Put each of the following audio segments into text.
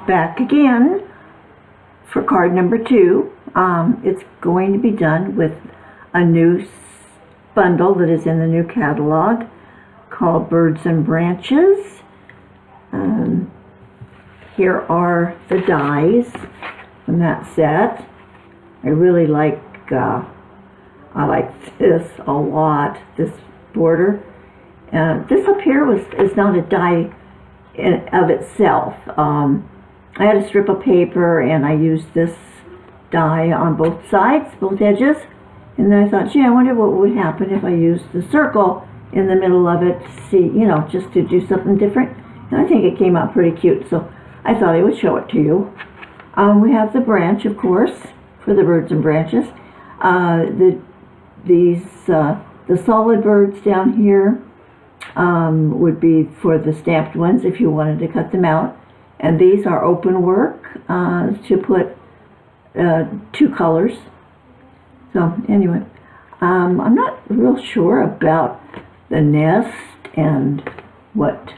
back again for card number 2. It's going to be done with a new bundle that is in the new catalog called Birds and Branches. Here are the dies from that set. I really like I like this a lot, this border. This up here is not a die of itself. I had a strip of paper and I used this die on both sides, both edges, and then I thought, gee, I wonder what would happen if I used the circle in the middle of it to see, you know, just to do something different. And I think it came out pretty cute, so I thought I would show it to you. We have the branch, of course, for the birds and branches. The solid birds down here would be for the stamped ones if you wanted to cut them out. And these are open work to put 2 colors. So anyway, I'm not real sure about the nest and what,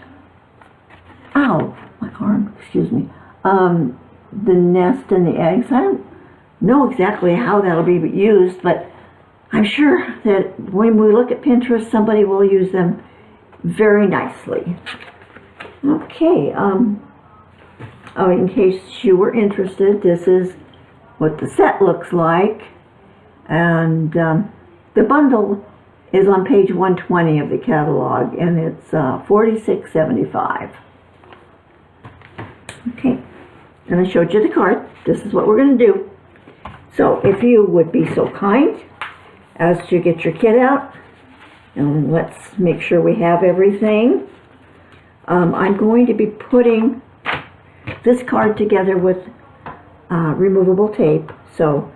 ow, my arm, excuse me, the nest and the eggs. I don't know exactly how that'll be used, but I'm sure that when we look at Pinterest, somebody will use them very nicely. Okay, in case you were interested, this is what the set looks like, and the bundle is on page 120 of the catalog, and it's $46.75. Okay, and I showed you the card. This is what we're going to do. So if you would be so kind as to get your kit out, and let's make sure we have everything. I'm going to be putting this card together with removable tape, so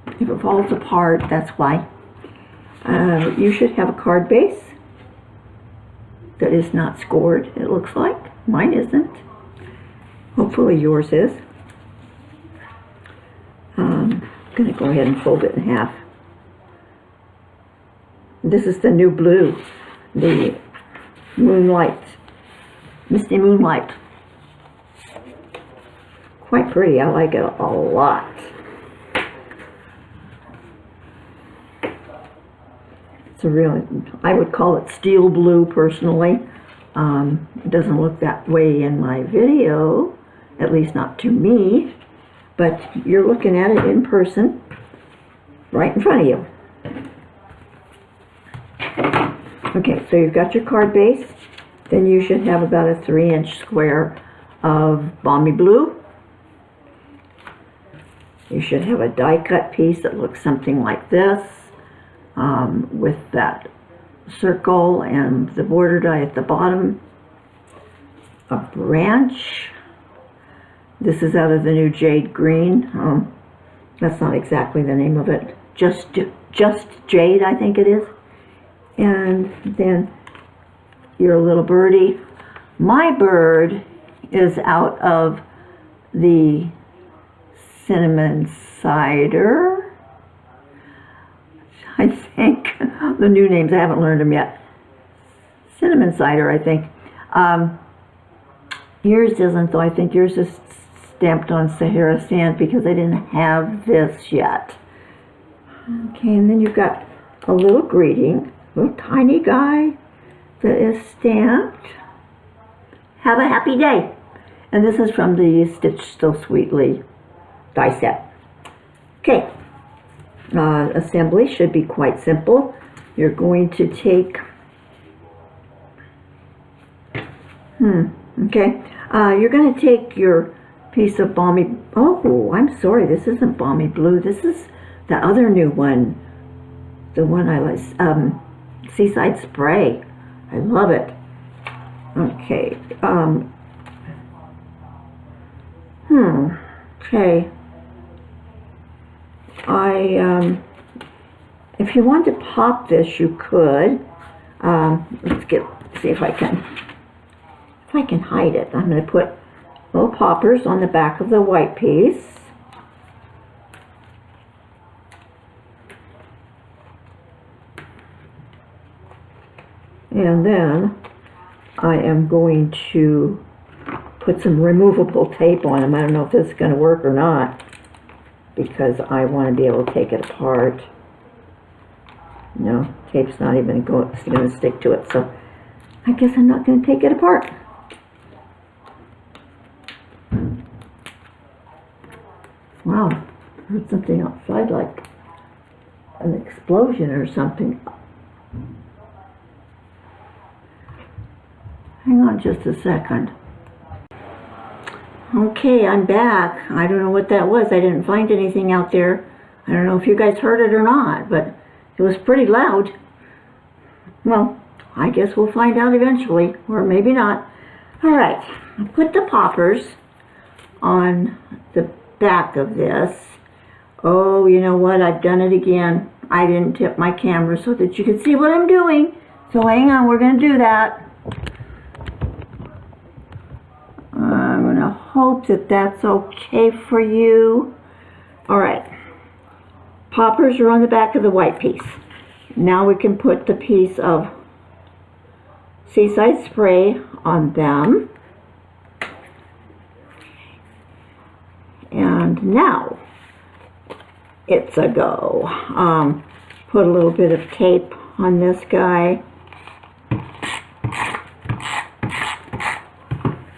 if it falls apart, that's why. You should have a card base that is not scored, it looks like. Mine isn't. Hopefully yours is. I'm going to go ahead and fold it in half. This is the new blue, the Moonlight, Misty Moonlight. Quite pretty. I like it a lot. It's a real, I would call it steel blue personally. It doesn't look that way in my video, at least not to me, but you're looking at it in person right in front of you. Okay, so you've got your card base. Then you should have about a 3-inch square of balmy blue. You should have a die cut piece that looks something like this, with that circle and the border die at the bottom. A branch. This is out of the new Jade Green. That's not exactly the name of it. Just Jade, I think it is. And then your little birdie. My bird is out of the cinnamon cider. I think the new names, I haven't learned them yet. Cinnamon cider, I think. Yours isn't, though. I think yours is stamped on Sahara sand because I didn't have this yet. Okay, and then you've got a little greeting, a little tiny guy that is stamped. Have a happy day. And this is from the Stitch So Sweetly die set. Okay, assembly should be quite simple. You're going to take, you're going to take your piece of balmy, oh, I'm sorry, this isn't balmy blue. This is the other new one. The one I like, Seaside Spray. I love it. Okay, okay. If you want to pop this, you could. See if I can hide it. I'm going to put little poppers on the back of the white piece. And then I am going to put some removable tape on them. I don't know if this is going to work or not, because I want to be able to take it apart. No, tape's not even going to stick to it, so I guess I'm not going to take it apart. Wow, I heard something outside, like an explosion or something. Hang on just a second. Okay, I'm back. I don't know what that was. I didn't find anything out there. I don't know if you guys heard it or not, but it was pretty loud. Well, I guess we'll find out eventually, or maybe not. All right, I put the poppers on the back of this. Oh, you know what? I've done it again. I didn't tip my camera so that you can see what I'm doing. So hang on, we're going to do that. I'm going to hope that that's okay for you. All right. Poppers are on the back of the white piece. Now we can put the piece of Seaside Spray on them. And now it's a go. Put a little bit of tape on this guy.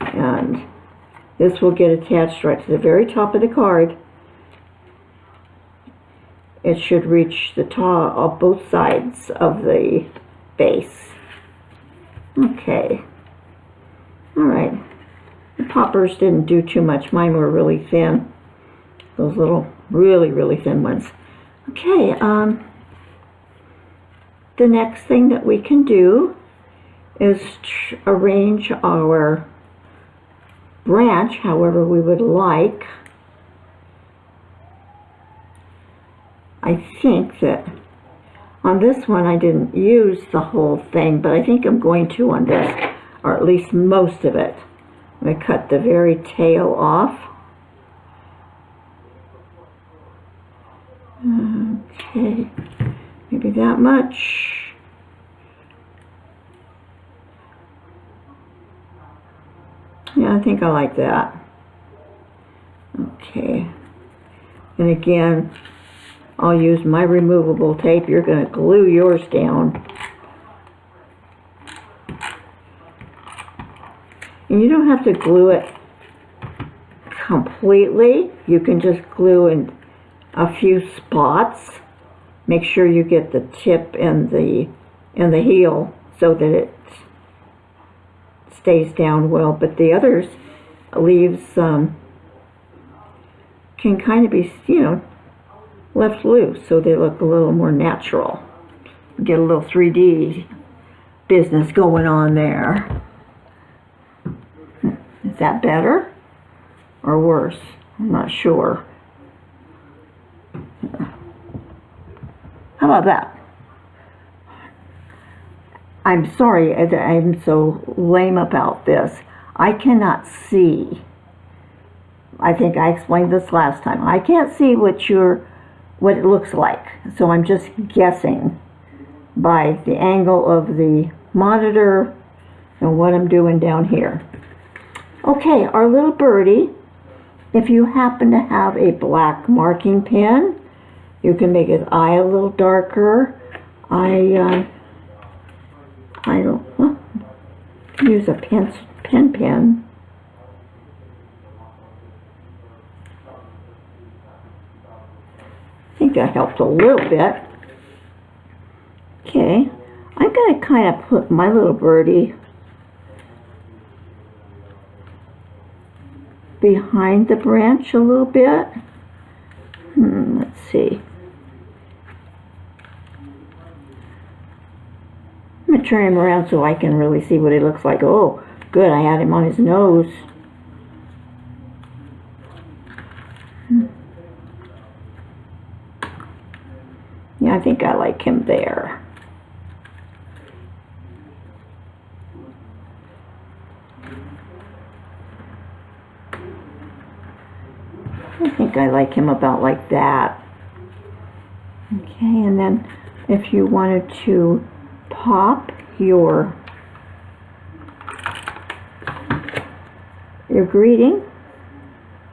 And this will get attached right to the very top of the card. It should reach the top of both sides of the base. Okay. All right. The poppers didn't do too much. Mine were really thin. Those little, really, really thin ones. Okay. The next thing that we can do is arrange our branch however we would like. I think that on this one I didn't use the whole thing, but I think I'm going to on this, or at least most of it. I'm going to cut the very tail off. Okay, maybe that much. Yeah, I think I like that. Okay, and again, I'll use my removable tape. You're going to glue yours down. And you don't have to glue it completely. You can just glue in a few spots. Make sure you get the tip and the heel so that it stays down well. But the others leaves can kind of be, you know, left loose so they look a little more natural. Get a little 3D business going on there. Is that better or worse? I'm not sure. How about that? I'm sorry, I'm so lame about this. I cannot see. I think I explained this last time. I can't see what it looks like. So I'm just guessing by the angle of the monitor and what I'm doing down here. Okay, our little birdie, if you happen to have a black marking pen, you can make his eye a little darker. I don't use a pen. I think that helped a little bit. Okay, I'm going to kind of put my little birdie behind the branch a little bit. Let's see. I'm going to turn him around so I can really see what he looks like. Oh, good, I had him on his nose. Yeah, I think I like him there. I think I like him about like that. Okay, and then if you wanted to pop your your greeting,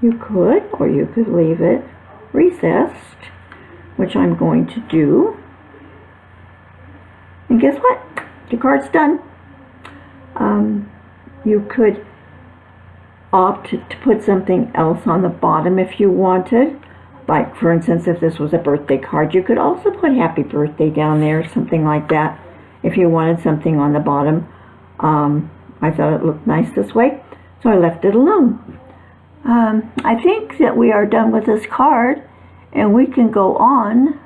you could, or you could leave it recessed, which I'm going to do. And guess what? Your card's done. You could opt to put something else on the bottom if you wanted. Like, for instance, if this was a birthday card, you could also put happy birthday down there, something like that, if you wanted something on the bottom. I thought it looked nice this way, so I left it alone. I think that we are done with this card, and we can go on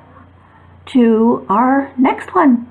to our next one.